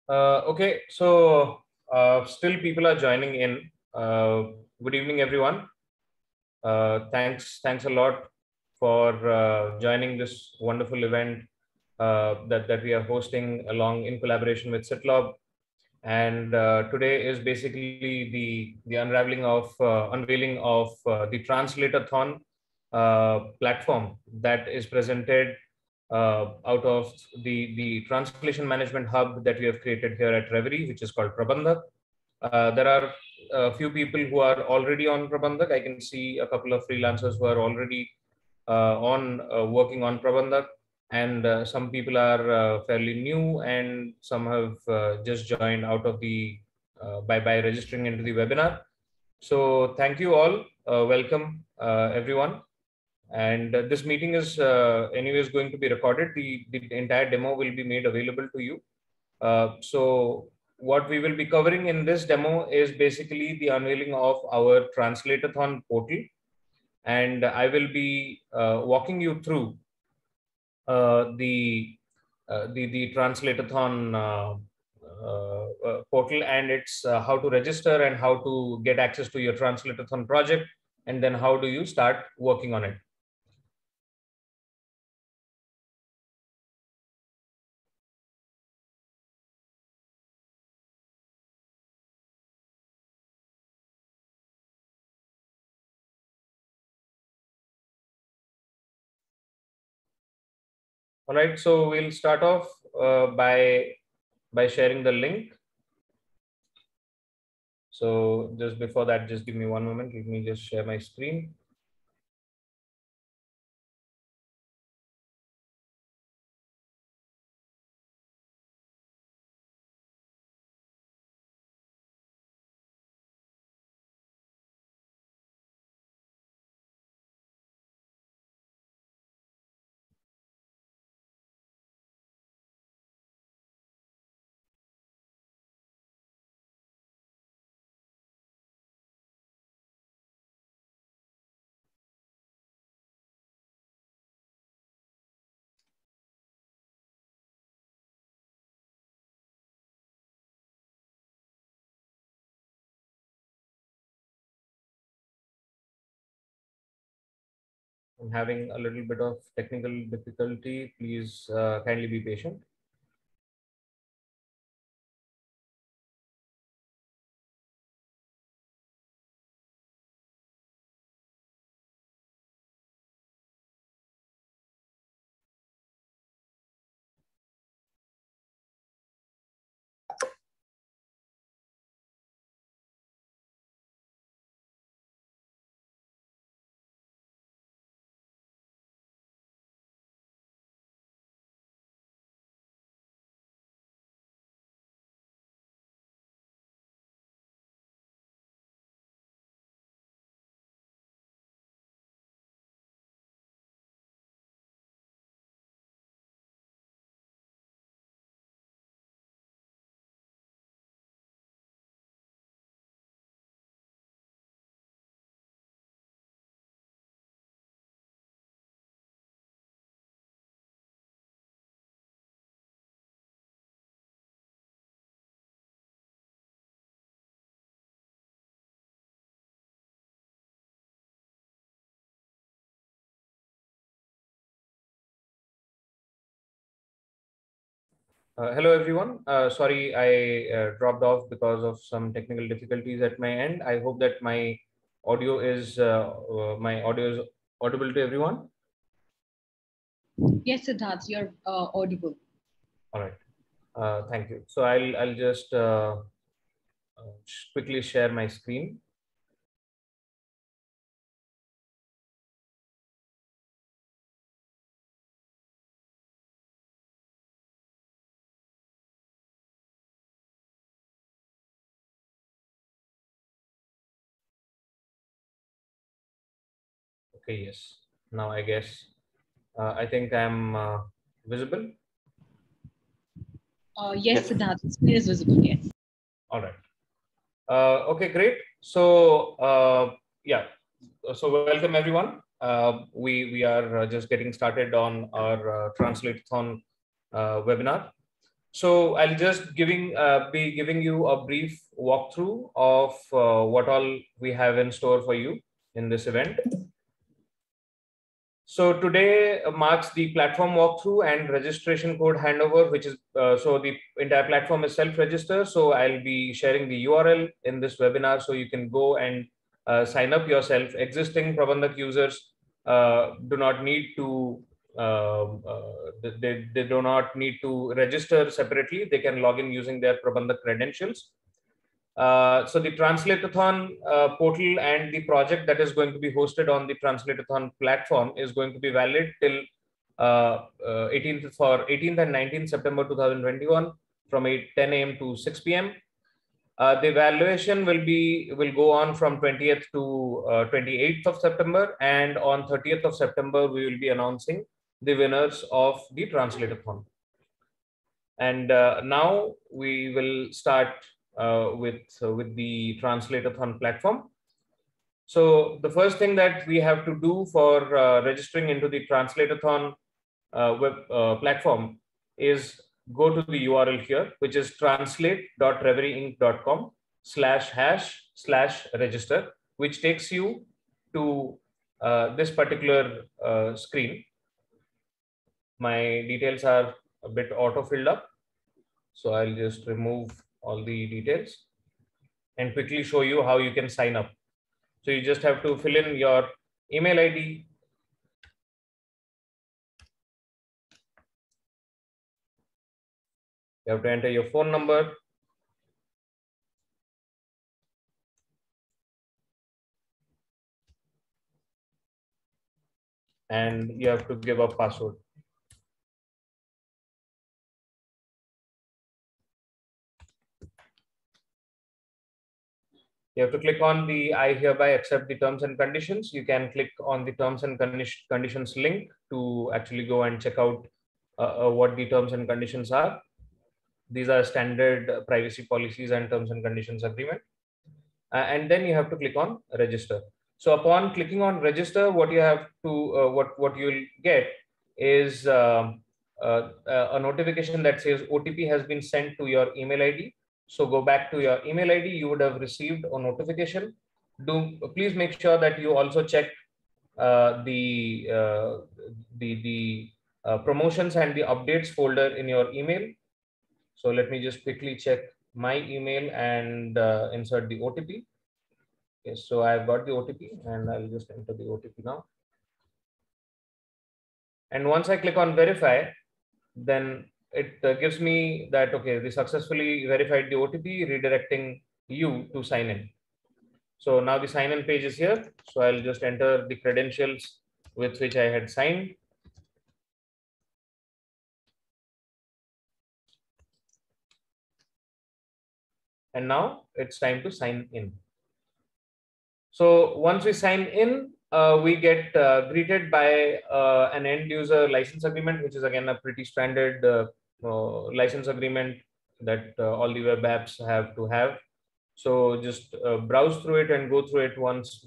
Okay, so still people are joining in. Good evening, everyone. Thanks a lot for joining this wonderful event that we are hosting along in collaboration with Citlob. And today is basically the unveiling of the Translatathon platform that is presented out of the translation management hub that we have created here at Reverie, which is called Prabandhak. There are a few people who are already on Prabandhak. I can see a couple of freelancers who are already working on Prabandhak, and some people are fairly new, and some have just joined out of the by registering into the webinar. So thank you all. Welcome everyone. And this meeting is anyways going to be recorded. The entire demo will be made available to you. So what we will be covering in this demo is basically the unveiling of our Translatathon portal. And I will be walking you through the Translatathon portal and its how to register and how to get access to your Translatathon project, and then how do you start working on it. All right, so we'll start off by sharing the link. So just before that, just give me one moment. Let me just share my screen. I'm having a little bit of technical difficulty. Please kindly be patient. Hello, everyone. Sorry, I dropped off because of some technical difficulties at my end. I hope that my audio is audible to everyone. Yes, Siddharth, you're audible. All right. Thank you. So I'll just quickly share my screen. Okay, yes. Now I guess I think I'm visible. Yes, Siddharth, screen is visible, yes. All right. Okay, great. So yeah, so welcome everyone. We are just getting started on our Translatathon webinar. So I'll just be giving you a brief walkthrough of what all we have in store for you in this event. So today marks the platform walkthrough and registration code handover, which is so the entire platform is self-register. So I'll be sharing the URL in this webinar, so you can go and sign up yourself. Existing Prabandhak users do not need to they do not need to register separately. They can log in using their Prabandhak credentials. So the Translate-a-thon portal and the project that is going to be hosted on the Translate-a-thon platform is going to be valid till 18th and 19th September 2021 from 10 a.m. to 6 p.m. The evaluation will go on from 20th to 28th of September, and on 30th of September we will be announcing the winners of the Translate-a-thon. And now we will start with the Translate-a-thon platform. So the first thing that we have to do for registering into the Translate-a-thon web platform is go to the URL here, which is translate.reveryinc.com/hash/register, which takes you to this particular screen. My details are a bit auto-filled up, so I'll just remove all the details and quickly show you how you can sign up. So you just have to fill in your email ID, you have to enter your phone number, and you have to give a password. You have to click on the I hereby accept the terms and conditions. You can click on the terms and conditions link to actually go and check out what the terms and conditions are. These are standard privacy policies and terms and conditions agreement. And then you have to click on register. So upon clicking on register, what you have to, what you'll get is a notification that says OTP has been sent to your email ID. So go back to your email ID, you would have received a notification. Please make sure that you also check the promotions and the updates folder in your email. So let me just quickly check my email and insert the OTP. Yes, so I've got the OTP and I'll just enter the OTP now. And once I click on verify, then it gives me that, okay, we successfully verified the OTP, redirecting you to sign in. So now the sign in page is here. So I'll just enter the credentials with which I had signed. And now it's time to sign in. So once we sign in, we get greeted by an end user license agreement, which is again a pretty standard license agreement that all the web apps have to have. So just browse through it and go through it once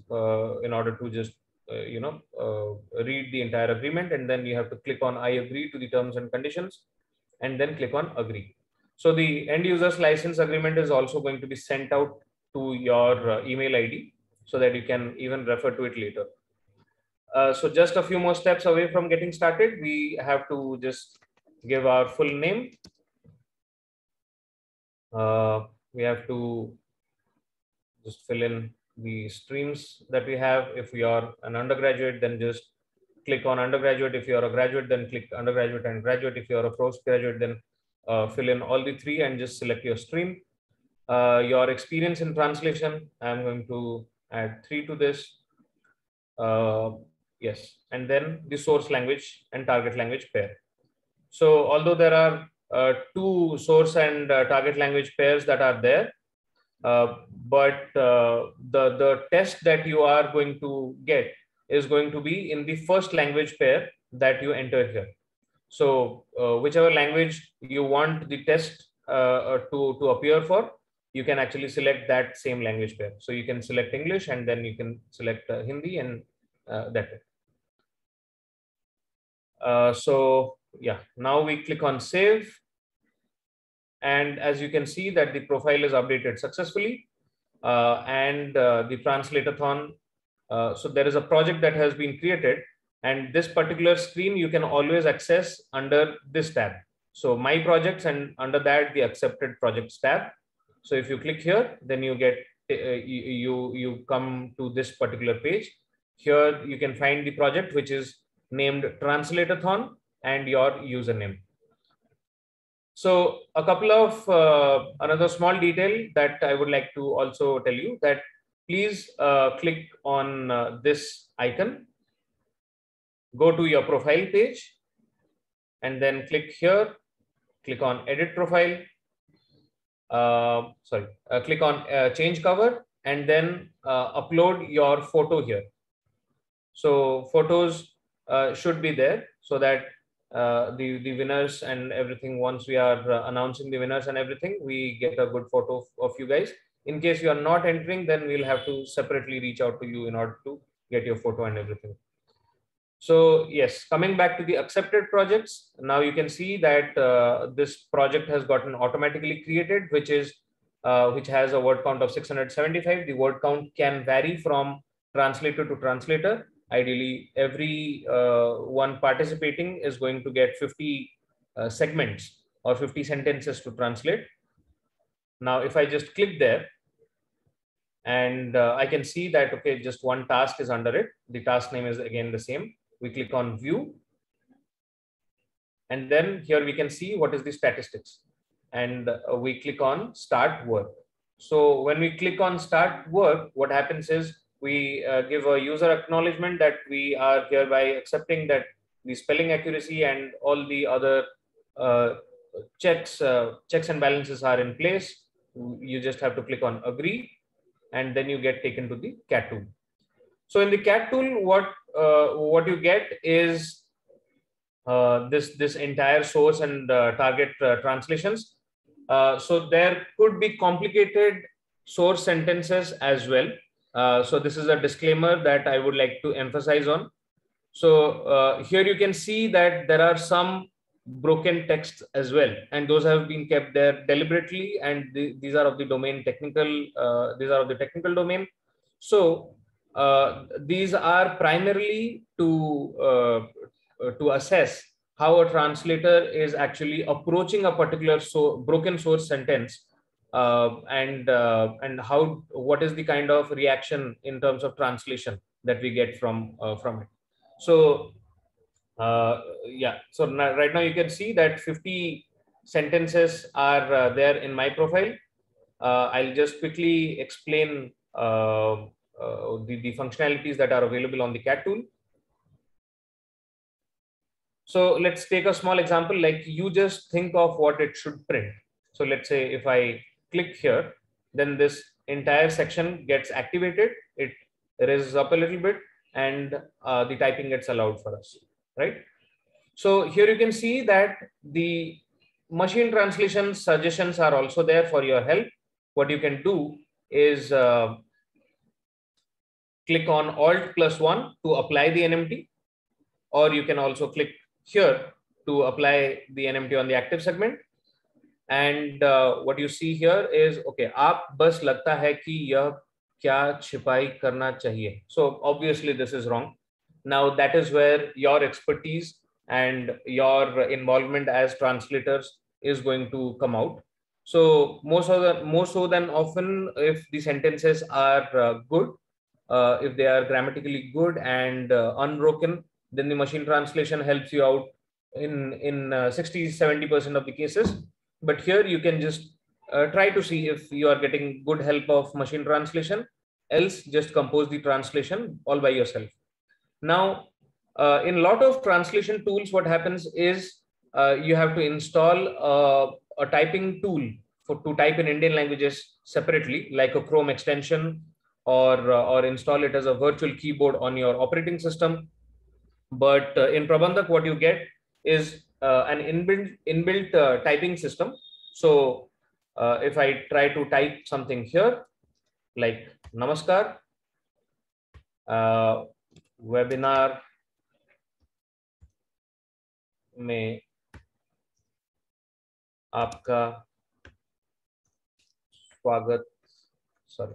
in order to just read the entire agreement, and then you have to click on I agree to the terms and conditions, and then click on agree. So the end user's license agreement is also going to be sent out to your email ID, so that you can even refer to it later. So just a few more steps away from getting started, we have to just give our full name. We have to just fill in the streams that we have. If we are an undergraduate, then just click on undergraduate. If you are a graduate, then click undergraduate and graduate. If you are a postgraduate, then fill in all the three and just select your stream. Your experience in translation, I'm going to add 3 to this. Yes, and then the source language and target language pair. So although there are 2 source and target language pairs that are there, but the test that you are going to get is going to be in the first language pair that you enter here. So whichever language you want the test to appear for, you can actually select that same language pair. So you can select English, and then you can select Hindi, and that's it. So yeah, now we click on save. and as you can see that the profile is updated successfully, and the translate-a-thon. So there is a project that has been created, and this particular screen you can always access under this tab. So my projects, and under that the accepted projects tab. So if you click here, then you get you come to this particular page. Here you can find the project which is named Translate-a-thon and your username. So a couple of another small detail that I would like to also tell you, that please click on this icon, go to your profile page, and then click here, click on edit profile, click on change cover, and then upload your photo here. So photos should be there, so that the winners and everything, once we are announcing the winners and everything, we get a good photo of you guys. In case you are not entering, then we'll have to separately reach out to you in order to get your photo and everything. So yes, coming back to the accepted projects, now you can see that this project has gotten automatically created, which has a word count of 675. The word count can vary from translator to translator. Ideally, every one participating is going to get 50 segments or 50 sentences to translate. Now, if I just click there, and I can see that, okay, just one task is under it. The task name is again the same. We click on view, and then here we can see what is the statistics, and we click on start work. So when we click on start work, what happens is we give a user acknowledgement that we are hereby accepting that the spelling accuracy and all the other checks and balances are in place. You just have to click on agree, and then you get taken to the CAT tool. So in the CAT tool, what you get is this entire source and target translations. So there could be complicated source sentences as well. So this is a disclaimer that I would like to emphasize on. So here you can see that there are some broken texts as well, and those have been kept there deliberately, and these are of the domain technical. These are of the technical domain. So these are primarily to assess how a translator is actually approaching a particular broken source sentence, and what is the kind of reaction in terms of translation that we get from it. So yeah, so right now you can see that 50 sentences are there in my profile. I'll just quickly explain the functionalities that are available on the CAT tool. So let's take a small example, like you just think of what it should print. So let's say if I click here, then this entire section gets activated, it raises up a little bit, and the typing gets allowed for us, right? So here you can see that the machine translation suggestions are also there for your help. What you can do is click on Alt+1 to apply the NMT, or you can also click here to apply the NMT on the active segment. And what you see here is, okay, aap bas lagta hai ki yah kya छिपाई करना चाहिए. So obviously this is wrong. Now that is where your expertise and your involvement as translators is going to come out. So more so than often, if the sentences are good, if they are grammatically good and unbroken, then the machine translation helps you out in 60-70% of the cases. But here you can just try to see if you are getting good help of machine translation. Else, just compose the translation all by yourself. Now, in a lot of translation tools, what happens is you have to install a typing tool to type in Indian languages separately, like a Chrome extension, or install it as a virtual keyboard on your operating system. But in Prabandhak, what you get is an inbuilt typing system. So if I try to type something here, like Namaskar, webinar में आपका Swagat. Sorry.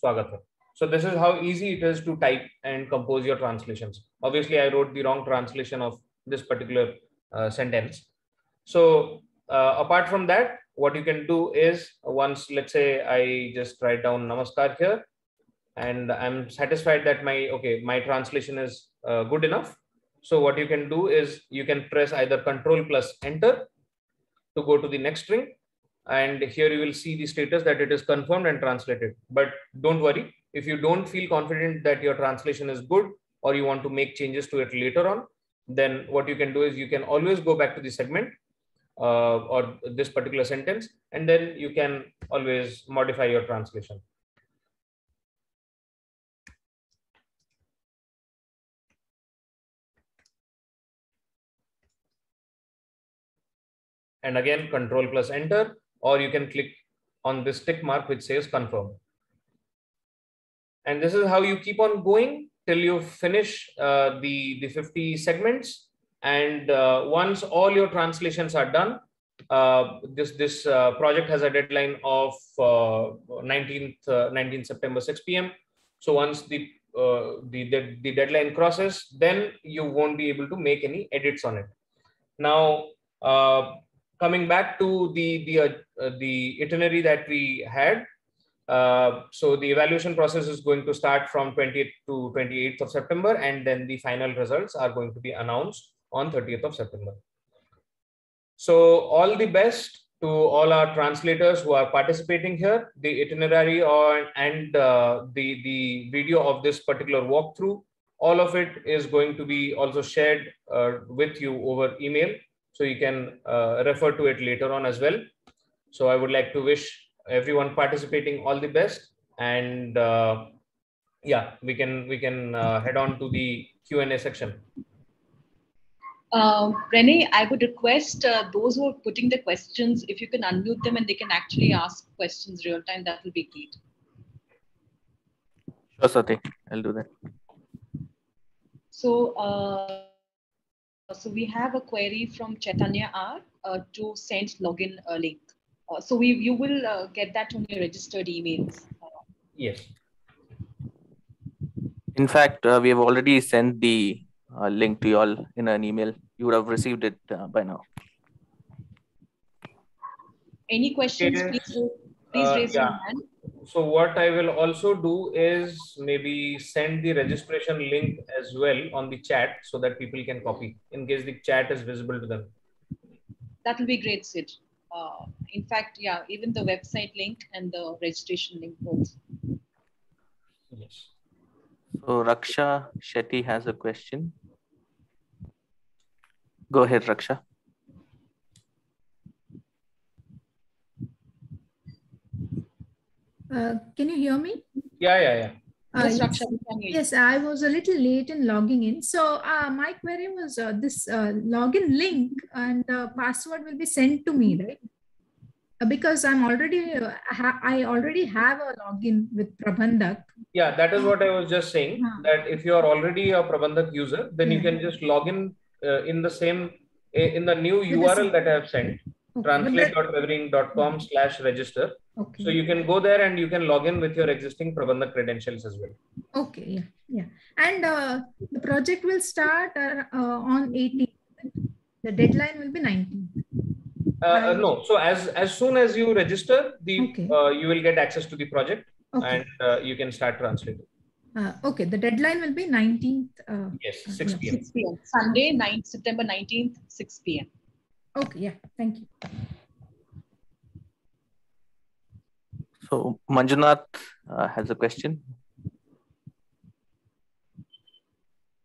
Swagat. So this is how easy it is to type and compose your translations. Obviously, I wrote the wrong translation of this particular sentence. So apart from that, what you can do is once, let's say I just write down Namaskar here, and I'm satisfied that my translation is good enough. So what you can do is you can press either Control plus Enter to go to the next string. And here you will see the status that it is confirmed and translated. But don't worry, if you don't feel confident that your translation is good or you want to make changes to it later on, then what you can do is you can always go back to the segment or this particular sentence, and then you can always modify your translation. And again, Control plus Enter, or you can click on this tick mark which says confirm. And this is how you keep on going till you finish the 50 segments. And once all your translations are done, this project has a deadline of 19th September 6 p.m. So once the deadline crosses, then you won't be able to make any edits on it. Now, coming back to the itinerary that we had. So the evaluation process is going to start from 20th to 28th of September, and then the final results are going to be announced on 30th of September. So all the best to all our translators who are participating here. The itinerary and the video of this particular walkthrough, all of it is going to be also shared with you over email. So you can refer to it later on as well. So I would like to wish everyone participating all the best, and yeah, we can head on to the Q&A section. Renee, I would request those who are putting the questions, if you can unmute them and they can actually ask questions real time, that will be great. Sure, Sati, I'll do that. So, so we have a query from Chaitanya R to send login link. So you will get that on your registered emails. Yes. In fact, we have already sent the link to you all in an email. You would have received it by now. Any questions? Please raise your hand. So what I will also do is maybe send the registration link as well on the chat so that people can copy in case the chat is visible to them. That will be great, Sid. In fact, yeah, even the website link and the registration link both. Yes. So Raksha Shetty has a question. Go ahead, Raksha. Can you hear me? Yeah. Yes, Raksha, we can hear you. Yes, I was a little late in logging in. So my query was this login link and password will be sent to me, right? Because I'm already, I already have a login with Prabandhak. Yeah, that is what I was just saying, that if you are already a Prabandhak user, then you can just log in in the same, in the new URL that I have sent, translate.webring.com/register. Okay. So you can go there and you can log in with your existing Prabandhak credentials as well. Okay, yeah. And the project will start on 18th. The deadline will be 19th. No, so as soon as you register, you will get access to the project, and you can start translating. Okay, the deadline will be 19th. Yes, 6 p.m. 6 p.m. Sunday, September 19th, 6 p.m. Okay, yeah, thank you. So Manjunath has a question.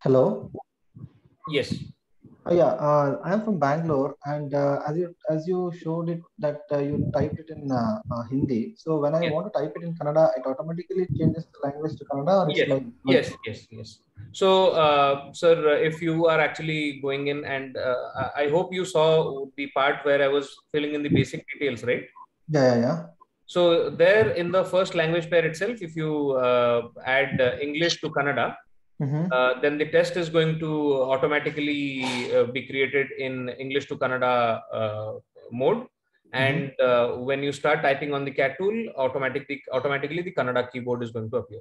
Hello. Yes. Yeah, I am from Bangalore, and as you showed it that you typed it in Hindi. So when I want to type it in Kannada, it automatically changes the language to Kannada, or it's like yes. So, sir, if you are actually going in, and I hope you saw the part where I was filling in the basic details, right? Yeah. So there in the first language pair itself, if you add English to Kannada, then the test is going to automatically be created in English to Kannada mode. And when you start typing on the CAT tool, automatically the Kannada keyboard is going to appear.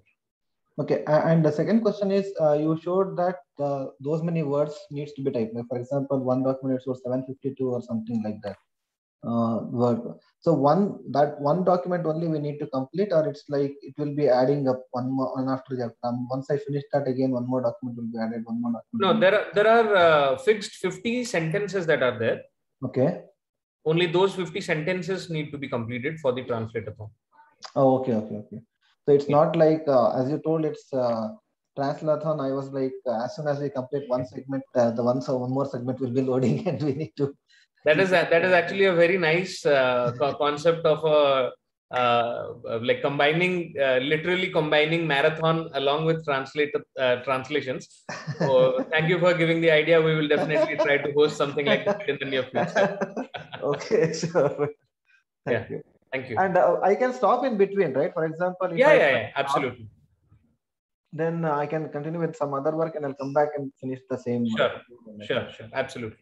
Okay, and the second question is, you showed that those many words needs to be typed. Like for example, one document shows 752 or something like that. Word. So one document only we need to complete, or it's like it will be adding up one after the other. Once I finish that, again one more document will be added. One more document. No, there are fixed 50 sentences that are there. Okay. Only those 50 sentences need to be completed for the translate-a-thon. Oh, okay. So it's not like as you told, it's translate-a-thon. I was like, as soon as we complete one segment, one more segment will be loading, and we need to. That is actually a very nice concept of like literally combining marathon along with translations. So thank you for giving the idea. We will definitely try to host something like that in the near future. Okay, sure. Thank you. Thank you. And I can stop in between, right? For example, if yeah, absolutely. Then I can continue with some other work, and I'll come back and finish the same. Sure, absolutely.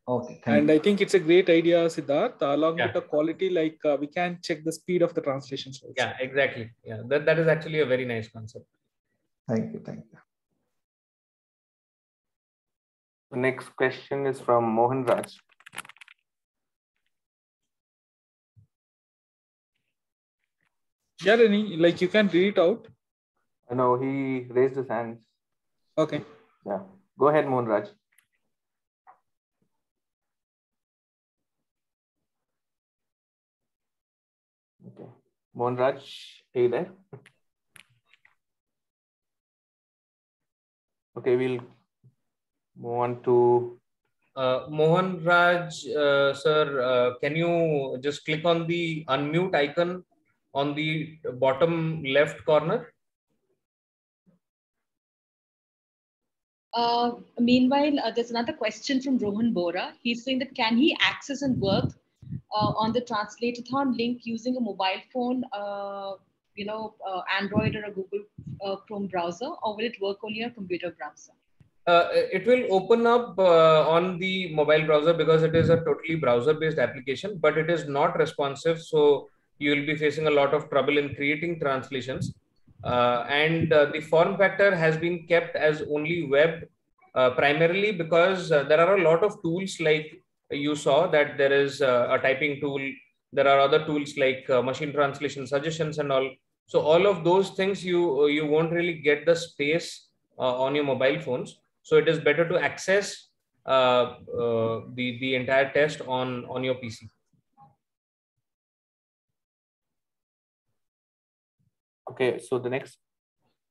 Okay. And I think it's a great idea, Siddharth, along with the quality, like we can check the speed of the translations also. Yeah, exactly. Yeah, that is actually a very nice concept. Thank you. The next question is from Mohan Raj. Yeah, Reni, like you can read it out. No, he raised his hands. Okay. Yeah, go ahead, Mohan Raj. Okay, Mohan Raj, are you there? Okay, we'll move on to Mohan Raj, sir. Can you just click on the unmute icon on the bottom left corner? Meanwhile, there's another question from Rohan Bora. He's saying that can he access and work on the translate-a-thon link using a mobile phone, Android or a Google Chrome browser, or will it work only on a computer browser? It will open up on the mobile browser because it is a totally browser-based application, but it is not responsive. So you will be facing a lot of trouble in creating translations. And the form factor has been kept as only web primarily because there are a lot of tools, like you saw that there is a typing tool. There are other tools like machine translation suggestions and all. So all of those things you won't really get the space on your mobile phones. So it is better to access the entire test on your PC. Okay, so the next,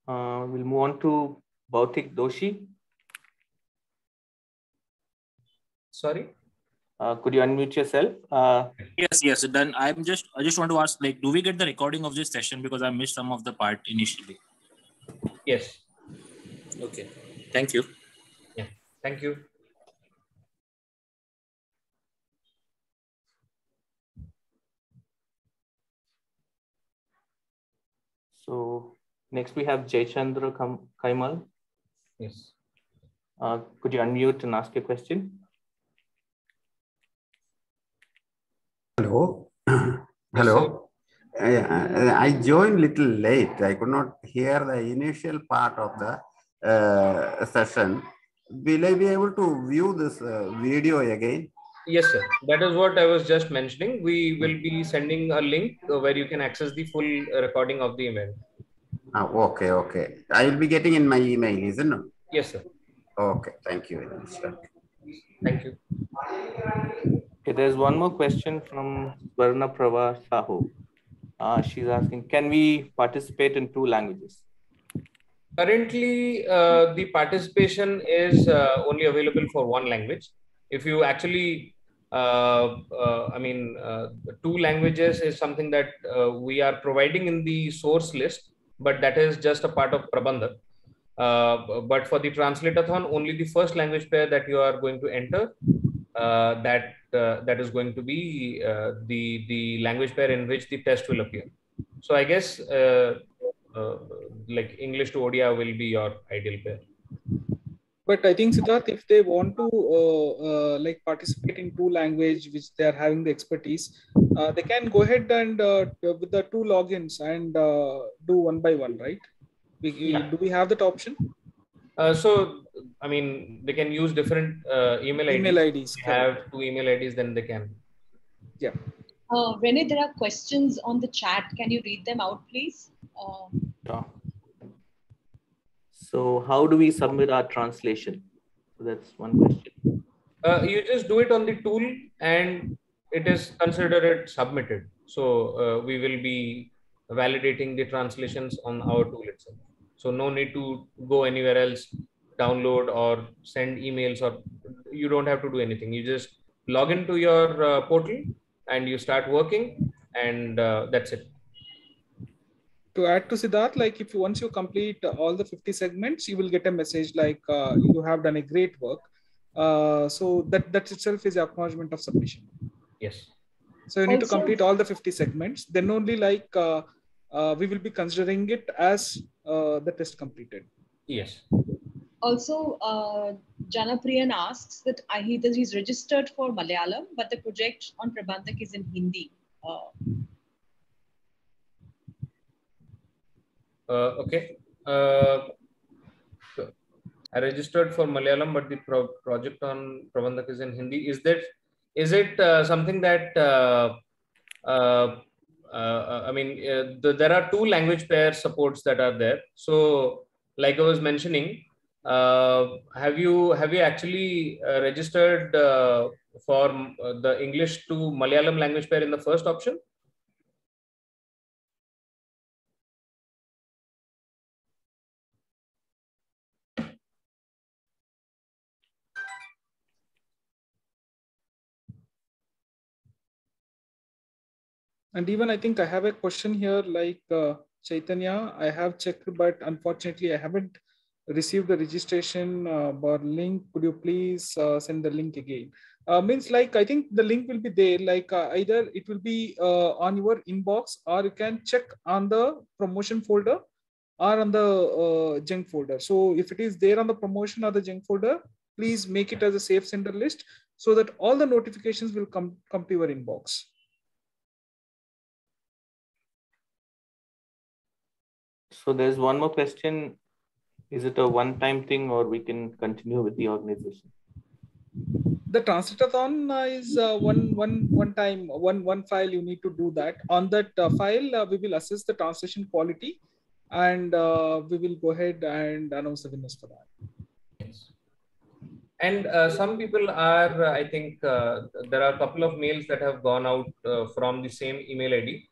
we'll move on to Bautik Doshi. Sorry? Could you unmute yourself? Yes, done. I just want to ask, like, do we get the recording of this session, because I missed some of the part initially? Yes. Okay. Thank you. Yeah. Thank you. So next we have Jaychandra Kaimal. Yes. Could you unmute and ask a question? Hello. Hello. I joined little late. I could not hear the initial part of the session. Will I be able to view this video again? Yes, sir. That is what I was just mentioning. We will be sending a link where you can access the full recording of the event. Okay. I will be getting in my email, isn't it? Yes, sir. Okay. Thank you very much, sir. Thank you. Okay, there's one more question from Varna Prava Sahu. She's asking, can we participate in 2 languages? Currently, the participation is only available for 1 language. If you actually, 2 languages is something that we are providing in the source list, but that is just a part of Prabandha. But for the translate-a-thon, only the first language pair that you are going to enter that is going to be the language pair in which the test will appear. So I guess like English to ODI will be your ideal pair. But I think, Siddharth, if they want to like participate in two language which they are having the expertise, they can go ahead and with the two logins and do one by one, right? Do we have that option? So, I mean, they can use different email IDs. Email IDs. If they have two email IDs, then they can. Yeah. Rene, there are questions on the chat. Can you read them out, please? Sure. So how do we submit our translation? So that's one question. You just do it on the tool and it is considered submitted. So we will be validating the translations on our tool itself. So no need to go anywhere else, download or send emails, or you don't have to do anything. You just log into your portal and you start working, and that's it. To add to Siddharth, like if once you complete all the 50 segments, you will get a message like you have done a great work. So that itself is acknowledgement of submission. Yes. So you need to complete all the 50 segments. Then only like we will be considering it as the test completed. Yes. Also, Janapriyan asks that he's registered for Malayalam, but the project on Prabandhak is in Hindi. Okay. I registered for Malayalam, but the project on Prabandhak is in Hindi. Is it something that I mean, there are two language pair supports that are there. So, like I was mentioning, have you actually registered for the English to Malayalam language pair in the first option? And even I think I have a question here like Chaitanya, I have checked, but unfortunately I haven't received the registration bar link. Could you please send the link again? Means like, I think the link will be there, like either it will be on your inbox, or you can check on the promotion folder or on the junk folder. So if it is there on the promotion or the junk folder, please make it as a safe sender list so that all the notifications will come to your inbox. So there's one more question. Is it a one-time thing, or we can continue with the organization? The Translate-a-thon is one time, one file you need to do that. On that file, we will assess the translation quality, and we will go ahead and announce the winners for that. Yes. And some people are, I think, there are a couple of mails that have gone out from the same email ID.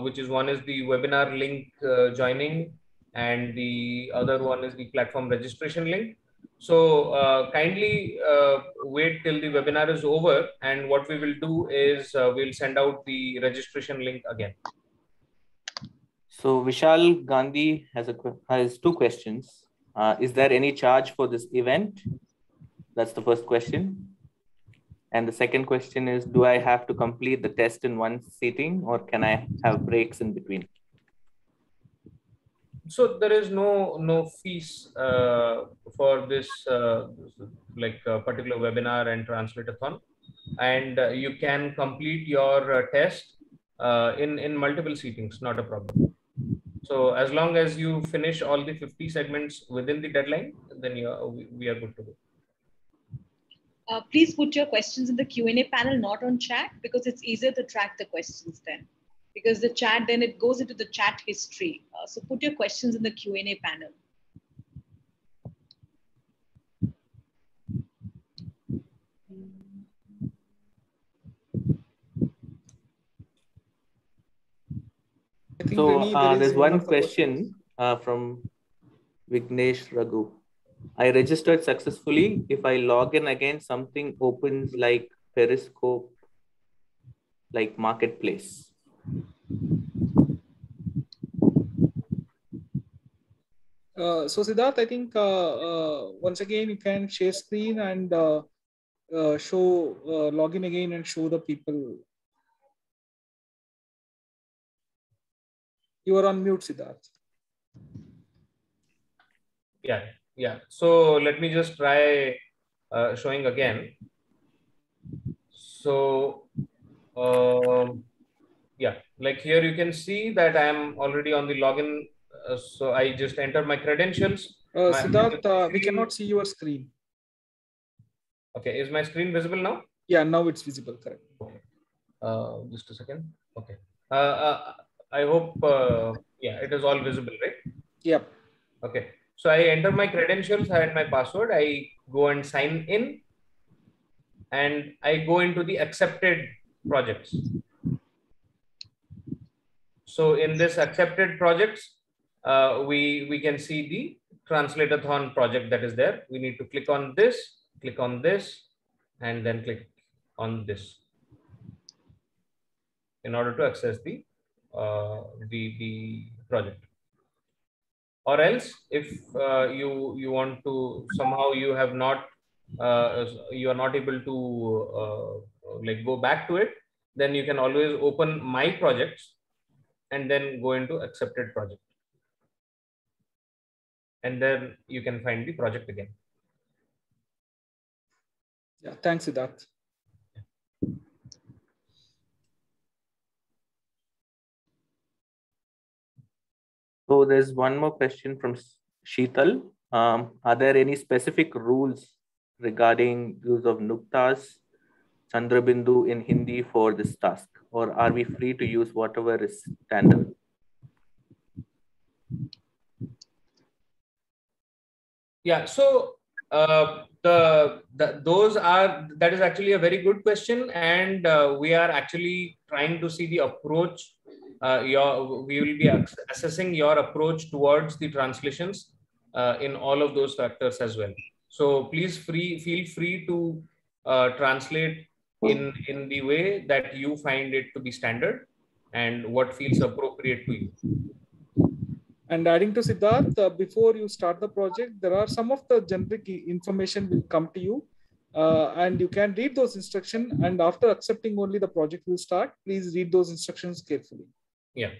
Which is one is the webinar link joining, and the other one is the platform registration link. So kindly wait till the webinar is over, and what we will do is we'll send out the registration link again. So Vishal Gandhi has two questions. Is there any charge for this event? That's the first question. And the second question is, do I have to complete the test in one sitting, or can I have breaks in between? So there is no fees for this particular webinar and Translate-a-thon, and you can complete your test in multiple seatings, not a problem. So as long as you finish all the 50 segments within the deadline, then we are good to go. Please put your questions in the Q&A panel, not on chat, because it's easier to track the questions then. Because the chat, then it goes into the chat history. So put your questions in the Q&A panel. So there's one question from Vignesh Raghu. I registered successfully. If I log in again, something opens like Periscope, like Marketplace. So Siddharth, I think once again you can share screen and log in again and show the people. You are on mute, Siddharth. Yeah. So let me just try showing again. So yeah, like here you can see that I am already on the login. So I just enter my credentials. Siddharth, we cannot see your screen. Okay, is my screen visible now? Yeah, now it's visible, correct. Okay. Just a second. Okay. I hope, yeah, it is all visible, right? Yep. Okay. So I enter my credentials and my password. I go and sign in, and I go into the accepted projects. So in this accepted projects, we can see the Translate-a-thon project that is there. We need to click on this, and then click on this in order to access the project. Or else, if you want to somehow you are not able to like go back to it, then you can always open my projects and then go into accepted project, and then you can find the project again. Yeah, thanks, Siddharth. So there's one more question from Sheetal. Are there any specific rules regarding use of Nuktas, Chandrabindu in Hindi for this task, or are we free to use whatever is standard? Yeah, so that is actually a very good question, and we are actually trying to see the approach. We will be assessing your approach towards the translations in all of those factors as well. So please feel free to translate in the way that you find it to be standard and what feels appropriate to you. And adding to Siddharth, before you start the project, there are some of the generic information will come to you, and you can read those instructions. And after accepting only the project will start. Please read those instructions carefully. Yeah.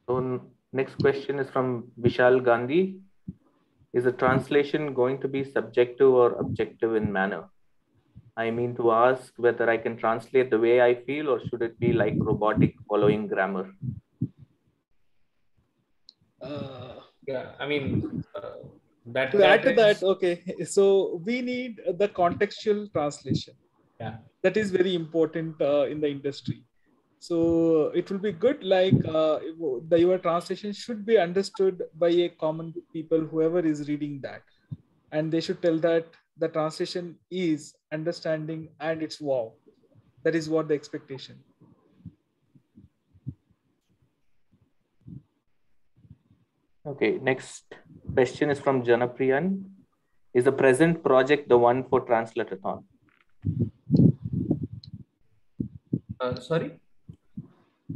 So next question is from Vishal Gandhi. Is the translation going to be subjective or objective in manner? I mean to ask whether I can translate the way I feel, or should it be like robotic following grammar? Yeah, I mean, to add to that, okay. So we need the contextual translation. Yeah. That is very important in the industry. So it will be good, like your translation should be understood by a common people, whoever is reading that. And they should tell that the translation is understanding and it's wow. That is what the expectation. Okay, next question is from Janapriyan. Is the present project the one for Translate-a-thon? Sorry?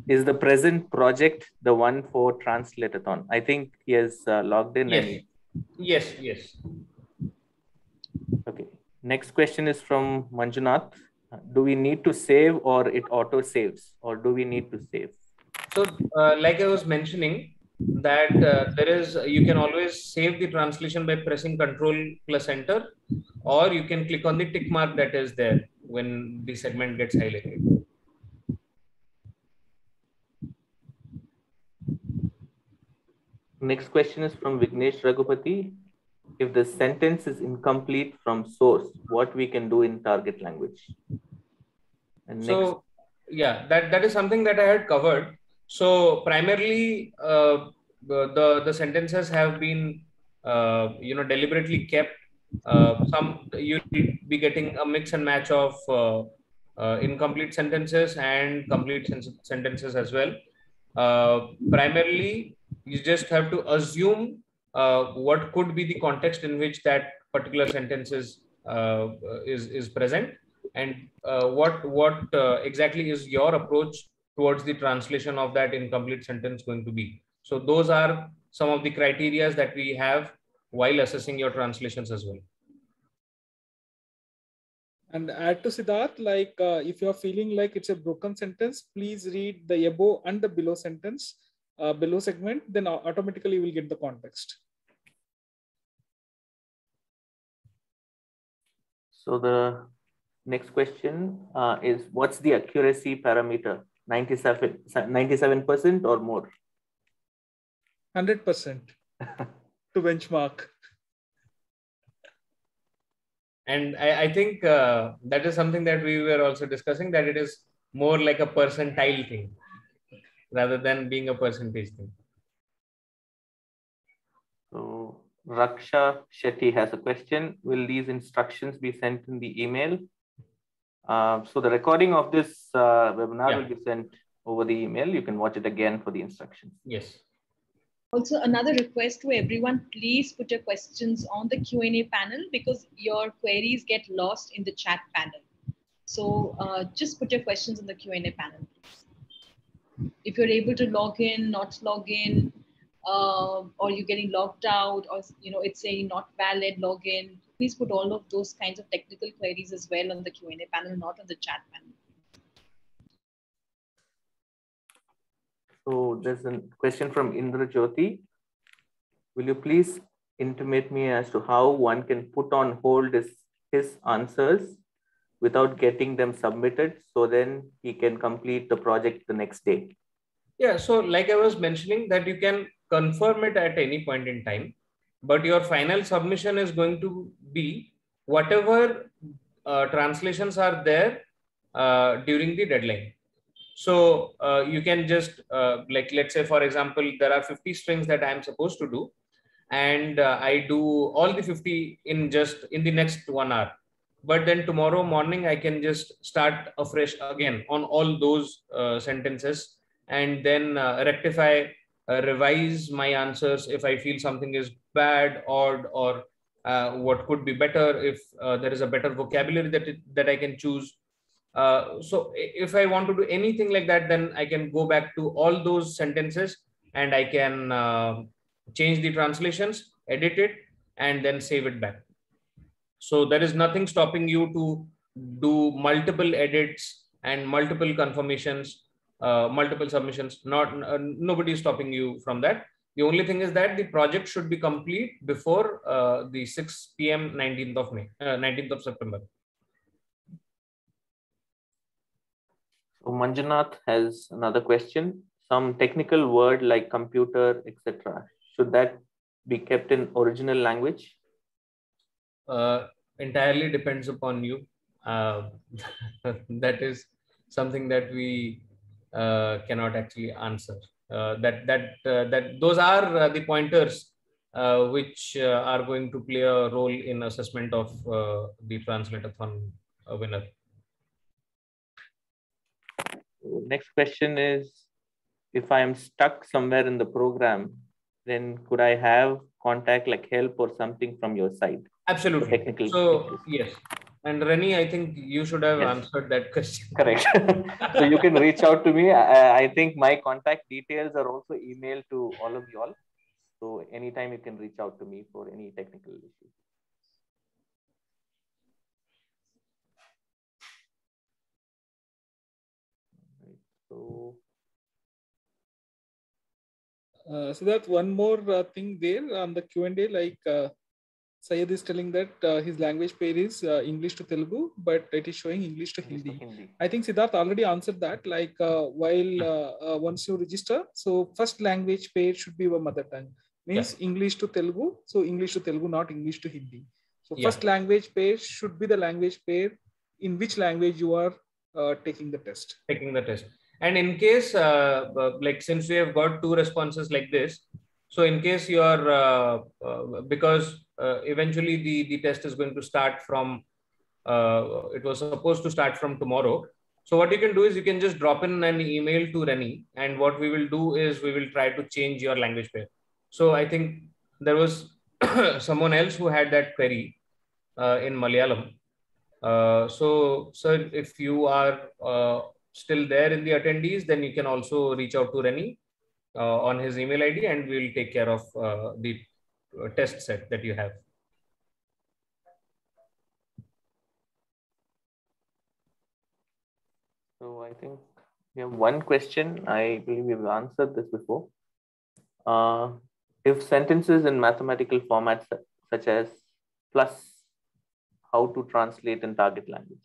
Is the present project the one for Translate-a-thon? I think he has logged in. Yes. Yes. Okay. Next question is from Manjunath. Do we need to save, or it auto saves, or do we need to save? So like I was mentioning that you can always save the translation by pressing Ctrl+Enter, or you can click on the tick mark that is there when the segment gets highlighted. Next question is from Vignesh Raghupati. If the sentence is incomplete from source, what we can do in target language? And so yeah, that is something that I had covered. So primarily the sentences have been deliberately kept. Some you'll be getting a mix and match of incomplete sentences and complete sentences as well. Primarily, you just have to assume what could be the context in which that particular sentence is present, and what exactly is your approach towards the translation of that incomplete sentence going to be. So those are some of the criteria that we have while assessing your translations as well. And add to Siddharth, like if you're feeling like it's a broken sentence, please read the above and the below sentence, below segment, then automatically you will get the context. So the next question is, what's the accuracy parameter? 97% or more? 100% to benchmark. And I think that is something that we were also discussing, that it is more like a percentile thing rather than being a percentage thing. So Raksha Shetty has a question. Will these instructions be sent in the email? So the recording of this webinar will be sent over the email. You can watch it again for the instructions. Yes. Also, another request to everyone, please put your questions on the Q&A panel because your queries get lost in the chat panel. So just put your questions in the Q&A panel, please. If you're able to log in, not log in, or you're getting logged out, or it's saying not valid login, please put all of those kinds of technical queries as well on the Q&A panel, not on the chat panel. So there's a question from Indra Jyoti. Will you please intimate me as to how one can put on hold his answers without getting them submitted, so then he can complete the project the next day? Yeah, so like I was mentioning, that you can confirm it at any point in time, but your final submission is going to be whatever translations are there during the deadline. So you can just like, let's say, for example, there are 50 strings that I'm supposed to do, and I do all the 50 in the next 1 hour. But then tomorrow morning, I can just start afresh again on all those sentences, and then rectify, revise my answers if I feel something is bad, odd, or what could be better, if there is a better vocabulary that I can choose. So if I want to do anything like that, then I can go back to all those sentences and I can change the translations, edit it, and then save it back. So there is nothing stopping you to do multiple edits and multiple confirmations, multiple submissions. Nobody is stopping you from that. The only thing is that the project should be complete before the 6 p.m. 19th of September. So Manjunath has another question. Some technical word like computer, etc. Should that be kept in original language? Entirely depends upon you. That is something that we cannot actually answer. Those are the pointers which are going to play a role in assessment of the Translate-a-thon winner. Next question is, if I am stuck somewhere in the program, then could I have contact like help or something from your side? Absolutely. Technical So issues. yes. And Rennie, I think you should have answered that question. Correct. So you can reach out to me. I think my contact details are also emailed to all of you all. So anytime you can reach out to me for any technical issues. So that's one more thing there on the Q&A, like Syed is telling that his language pair is English to Telugu, but it is showing English to Hindi. I think Siddharth already answered that, like while once you register, so first language pair should be your mother tongue, means English to Telugu. So English to Telugu, not English to Hindi. So first language pair should be the language pair in which language you are taking the test. And in case, like, since we have got 2 responses like this, so in case you are, because eventually the test is going to start from, it was supposed to start from tomorrow. So what you can do is you can just drop in an email to Rennie, and what we will do is we will try to change your language pair. So I think there was someone else who had that query in Malayalam. So sir, if you are still there in the attendees, then you can also reach out to Rennie on his email ID, and we'll take care of the test set that you have. I think we have one question. I believe we've answered this before. If sentences in mathematical formats such as plus, how to translate in target language?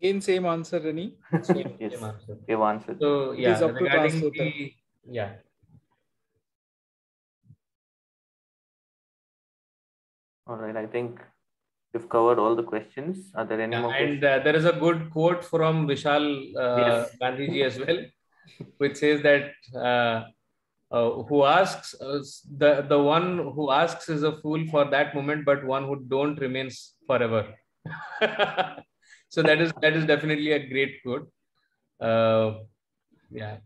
Again, same answer, Rani. Yes, Same answer. we've answered. So It is yeah, up to regarding translator. the, yeah. All right, I think we've covered all the questions. Are there any more questions? And there is a good quote from Vishal Yes. Gandhiji as well, which says that who asks, the one who asks is a fool for that moment, but one who don't remains forever. So that is definitely a great quote. Yeah.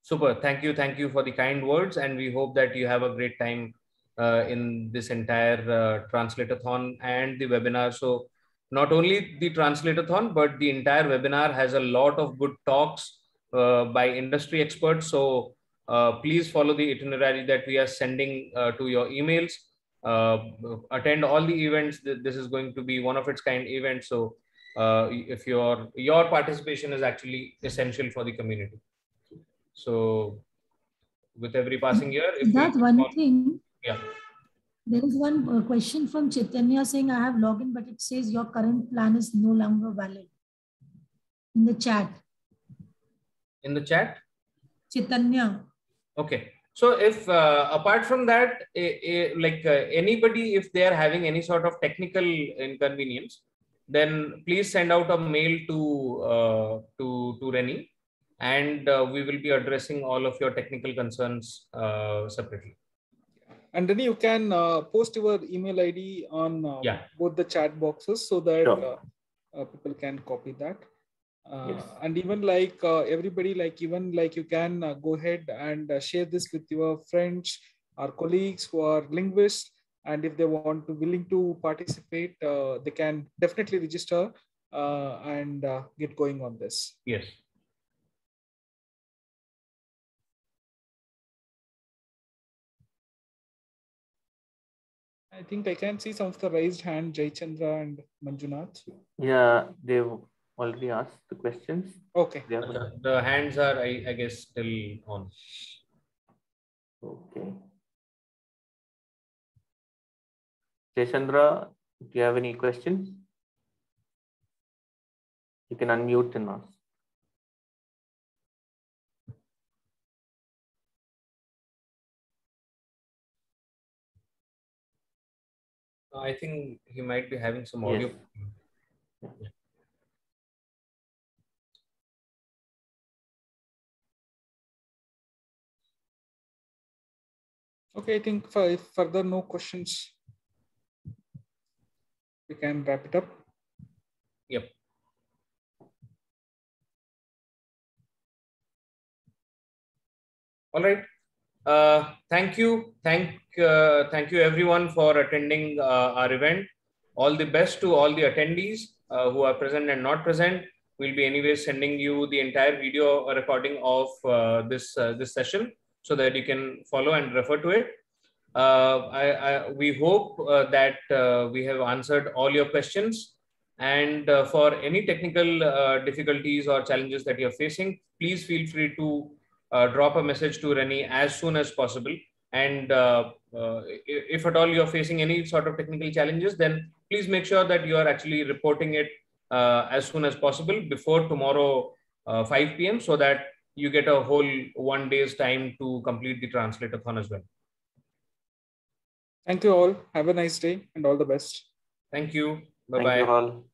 Super. Thank you for the kind words, and we hope that you have a great time in this entire Translate-a-thon and the webinar. So not only the Translate-a-thon, but the entire webinar has a lot of good talks by industry experts. So please follow the itinerary that we are sending to your emails. Attend all the events. This is going to be one of its kind event. So if your participation is actually essential for the community. So with every passing year, if that one thing, yeah. There is one question from Chaitanya saying, I have login, but it says your current plan is no longer valid in the chat. In the chat? Chaitanya. Okay. So if apart from that, anybody, if they are having any sort of technical inconvenience, then please send out a mail to Reni, and we will be addressing all of your technical concerns separately. And then you can post your email ID on both the chat boxes so that people can copy that. Yes. And even like everybody, like even like you can go ahead and share this with your friends or colleagues who are linguists. And if they want to willing to participate, they can definitely register and get going on this. Yes. I think I can see some of the raised hand, Jaychandra and Manjunath. Yeah, they've already asked the questions. Okay. The hands are, I guess, still on. Okay. Jaychandra, do you have any questions? You can unmute and ask. I think he might be having some audio. Yes. Yeah. Okay, I think if further no questions, we can wrap it up. Yep. All right. Thank you everyone for attending our event. All the best to all the attendees who are present and not present. We'll be anyway sending you the entire video recording of this session so that you can follow and refer to it. We hope that we have answered all your questions, and for any technical difficulties or challenges that you're facing, please feel free to drop a message to Reni as soon as possible. And if at all you're facing any sort of technical challenges, then please make sure that you are actually reporting it as soon as possible before tomorrow 5 p.m. so that you get a whole 1 day's time to complete the Translate-a-thon as well. Thank you all. Have a nice day and all the best. Thank you. Bye-bye. Thank you all.